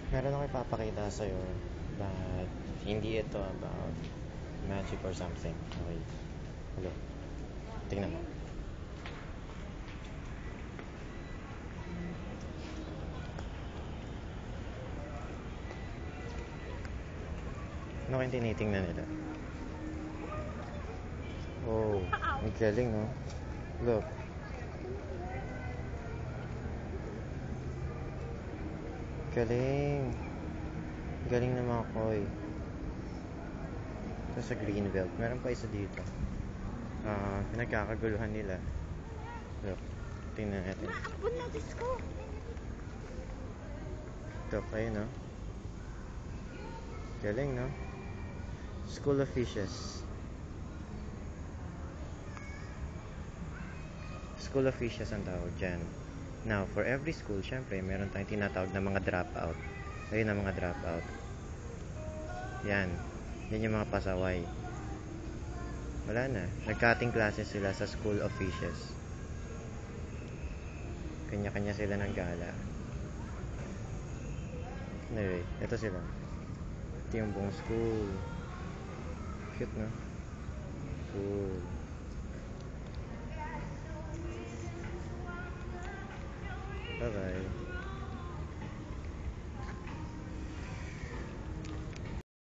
Meron ako ipapakita sa'yo, but hindi ito about magic or something. Okay. Hello. Tingnan mo. Ano kayong tinitingnan nila? Oh, ang galing, no? Look. Galing. Galing ng mga koi. Ito sa Greenbelt. Meron pa isa dito. Pinagkakaguluhan nila. Look. Tingnan natin. Maambon na, Diyos ko. Look, ayun, no? Galing, no? School of Fishes. School of Fishes ang tawag dyan. Now, for every school, syempre, meron tayong tinatawag na mga dropout. Ayun ang mga dropout. Yan. Yan yung mga pasaway. Wala na. Nag-cutting classes sila sa School of Fishes. Kanya-kanya sila ng gala. Anyway, ito sila. Ito yung buong school. Cute, no? Cool. Bye-bye.